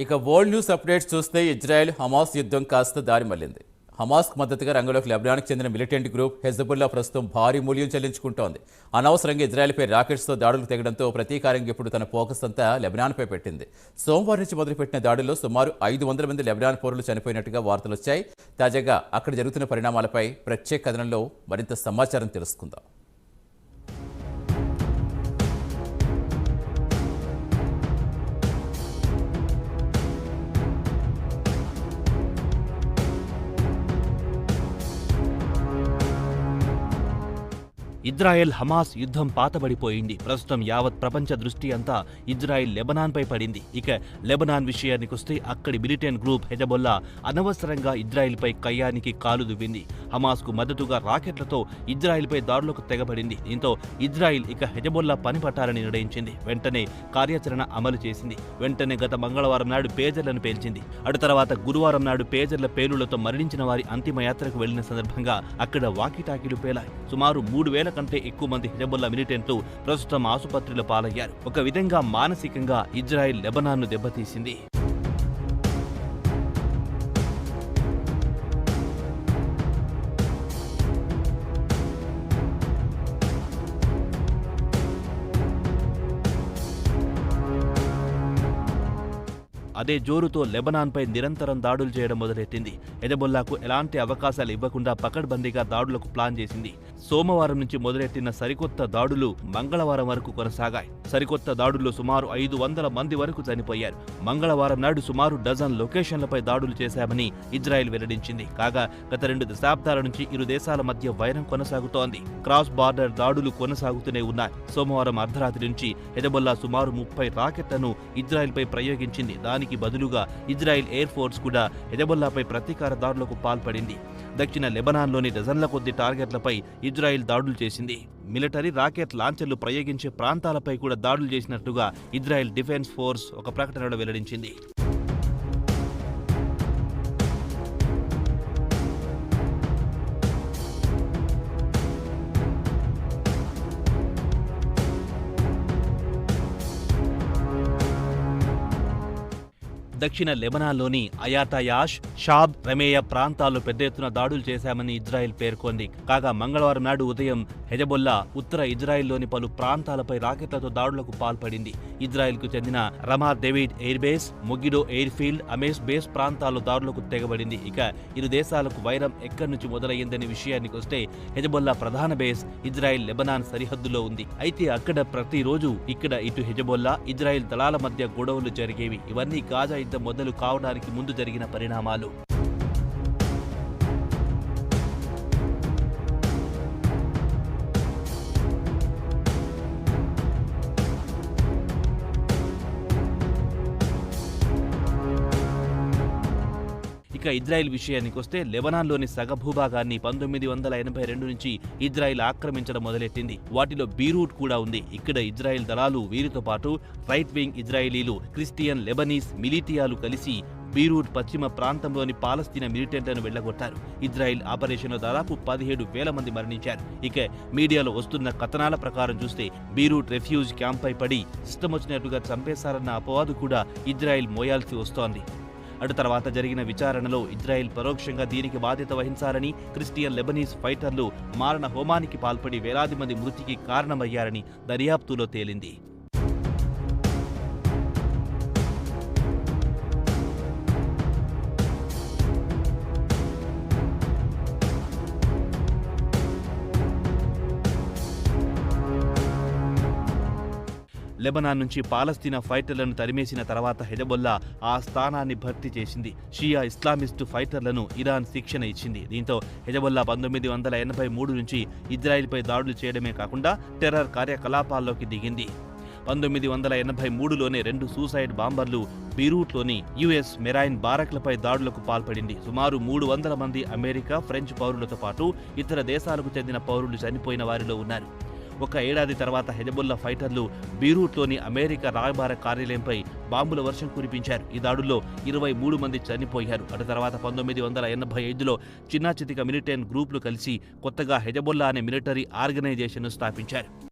ఇక world news updates చూస్తే Israel Hamas యుద్ధం కాస్త దారి మళ్లింది. హమాస్కు మద్దతుగా రంగంలోకి లెబనాన్కు చెందిన మిలిటెంట్ గ్రూప్ హెజ్బుల్లా ప్రస్తుతం భారీ మూల్యం చెల్లించుకుంటోంది. అనవసరంగా ఇజ్రాయెల్పై రాకెట్స్తో దాడులు తెగడంతో ప్రతీకారంగా ఇప్పుడు తన ఫోకస్ అంతా లెబనాన్పై పెట్టింది. సోమవారం నుంచి మొదలుపెట్టిన దాడుల్లో సుమారు 500 మంది లెబనాన్ పౌరులు చనిపోయినట్టుగా వార్తలు వచ్చాయి. తాజాగా అక్కడ జరుగుతున్న పరిణామాలపై ప్రత్యేక కథనంలో మరింత సమాచారం తెలుసుకుందాం. ఇజ్రాయెల్ హమాస్ యుద్ధం పాతబడిపోయింది. ప్రస్తుతం యావత్ ప్రపంచ దృష్టి అంతా ఇజ్రాయెల్ లెబనాన్పై పడింది. ఇక లెబనాన్ విషయానికొస్తే అక్కడి మిలిటెంట్ గ్రూప్ హెజబొల్లా అనవసరంగా ఇజ్రాయెల్పై కయ్యానికి కాలు దువ్వింది. హమాస్కు మద్దతుగా రాకెట్లతో ఇజ్రాయెల్పై దాడులకు తెగబడింది. దీంతో ఇజ్రాయెల్ ఇక హెజబొల్లా పని పట్టాలని నిర్ణయించింది. వెంటనే కార్యాచరణ అమలు చేసింది. వెంటనే గత మంగళవారం నాడు పేజర్లను పేల్చింది. అటు తర్వాత గురువారం నాడు పేజర్ల పేలుళ్లతో మరణించిన వారి అంతిమయాత్రకు వెళ్లిన సందర్భంగా అక్కడ వాకీటాకీలు పేలాయి. సుమారు 3,000 కంటే ఎక్కువ మంది హెజబొల్లా మిలిటెంట్లు ప్రస్తుతం ఆసుపత్రిలో పాలయ్యారు. ఒక విధంగా మానసికంగా ఇజ్రాయెల్ లెబనాన్ను దెబ్బతీసింది. అదే జోరుతో లెబనాన్పై నిరంతరం దాడులు చేయడం మొదలెట్టింది. హెజబొల్లాకు ఎలాంటి అవకాశాలు ఇవ్వకుండా పకడ్బందీగా దాడులకు ప్లాన్ చేసింది. సోమవారం నుంచి మొదలెట్టిన సరికొత్త దాడులు మంగళవారం వరకు కొనసాగాయి. సరికొత్త దాడుల్లో సుమారు 500 మంది వరకు చనిపోయారు. మంగళవారం నాడు సుమారు డజన్ లొకేషన్లపై దాడులు చేశామని ఇజ్రాయెల్ వెల్లడించింది. కాగా గత 2 దశాబ్దాల నుంచి ఇరు దేశాల మధ్య వైరం కొనసాగుతోంది. క్రాస్ బార్డర్ దాడులు కొనసాగుతూనే ఉన్నాయి. సోమవారం అర్ధరాత్రి నుంచి హెజబొల్లా సుమారు 30 రాకెట్లను ఇజ్రాయెల్పై ప్రయోగించింది. దానికి బదులుగా ఇజ్రాయెల్ ఎయిర్ ఫోర్స్ కూడా హెజబొల్లాపై ప్రతీకార దాడులకు పాల్పడింది. దక్షిణ లెబనాన్లోని డజన్ల కొద్ది టార్గెట్లపై ఇజ్రాయెల్ దాడులు చేసింది. మిలిటరీ రాకెట్ లాంచర్లు ప్రయోగించే ప్రాంతాలపై కూడా దాడులు చేసినట్టుగా ఇజ్రాయెల్ డిఫెన్స్ ఫోర్స్ ఒక ప్రకటనలో వెల్లడించింది. దక్షిణ లెబనాన్లోని అయాటయాష్, షాబ్, రమేయ ప్రాంతాల్లో పెద్ద ఎత్తున దాడులు చేశామని ఇజ్రాయెల్ పేర్కొంది. కాగా మంగళవారం నాడు ఉదయం హెజబొల్లా ఉత్తర ఇజ్రాయెల్లోని పలు ప్రాంతాలపై రాకెట్లతో దాడులకు పాల్పడింది. ఇజ్రాయెల్కు చెందిన Ramat David air base, Megiddo airfield, అమేస్ బేస్ ప్రాంతాల్లో దాడులకు తెగబడింది. ఇక ఇరు దేశాలకు వైరం ఎక్కడి నుంచి మొదలయ్యిందనే విషయానికొస్తే హెజబొల్లా ప్రధాన బేస్ ఇజ్రాయెల్ లెబనాన్ సరిహద్దులో ఉంది. అయితే అక్కడ ప్రతిరోజు ఇక్కడ ఇటు హెజబొల్లా, ఇజ్రాయెల్ దళాల మధ్య గొడవలు జరిగేవి. ఇవన్నీ గాజా యుద్ధం మొదలు కావడానికి ముందు జరిగిన పరిణామాలు. ఇక ఇజ్రాయెల్ విషయానికొస్తే లెబనాన్లోని సగ భూభాగాన్ని 1982 నుంచి ఇజ్రాయెల్ ఆక్రమించడం మొదలెట్టింది. వాటిలో బీరూట్ కూడా ఉంది. ఇక్కడ ఇజ్రాయెల్ దళాలు, వీరితో పాటు రైట్ వింగ్ ఇజ్రాయేలీలు, క్రిస్టియన్ లెబనీస్ మిలిటియాలు కలిసి బీరూట్ పశ్చిమ ప్రాంతంలోని పాలస్తీనా మిలిటెంట్లను వెళ్లగొట్టారు. ఇజ్రాయెల్ ఆపరేషన్లో దాదాపు 17,000 మంది మరణించారు. ఇక మీడియాలో వస్తున్న కథనాల ప్రకారం చూస్తే బీరూట్ రెఫ్యూజ్ క్యాంప్పై పడి ఇష్టమొచ్చినట్టుగా చంపేశారన్న అపవాదు కూడా ఇజ్రాయెల్ మోయాల్సి వస్తోంది. అటు తర్వాత జరిగిన విచారణలో ఇజ్రాయెల్ పరోక్షంగా దీనికి బాధ్యత వహించారని, క్రిస్టియన్ లెబనీస్ ఫైటర్లు మారణ హోమానికి పాల్పడి వేలాది మంది మృతికి కారణమయ్యారని దర్యాప్తులో తేలింది. లెబనాన్ నుంచి పాలస్తీనా ఫైటర్లను తరిమేసిన తర్వాత హెజబొల్లా ఆ స్థానాన్ని భర్తీ చేసింది. షియా ఇస్లామిస్టు ఫైటర్లను ఇరాన్ శిక్షణ ఇచ్చింది. దీంతో హెజబొల్లా 1983 నుంచి ఇజ్రాయెల్పై దాడులు చేయడమే కాకుండా టెర్రర్ కార్యకలాపాల్లోకి దిగింది. 1983లోనే 2 సూసైడ్ బాంబర్లు బీరూట్లోని యుఎస్ మెరైన్ బారక్లపై దాడులకు పాల్పడింది. సుమారు 300 మంది అమెరికా, ఫ్రెంచ్ పౌరులతో పాటు ఇతర దేశాలకు చెందిన పౌరులు చనిపోయిన వారిలో ఉన్నారు. ఒక ఏడాది తర్వాత హెజబొల్లా ఫైటర్లు బీరూట్లోని అమెరికా రాయబార కార్యాలయంపై బాంబుల వర్షం కురిపించారు. ఈ దాడుల్లో 23 మంది చనిపోయారు. అటు తర్వాత 1985లో చిన్నాచితిక మిలిటెంట్ గ్రూపులు కలిసి కొత్తగా హెజబొల్లా అనే మిలిటరీ ఆర్గనైజేషన్ను స్థాపించారు.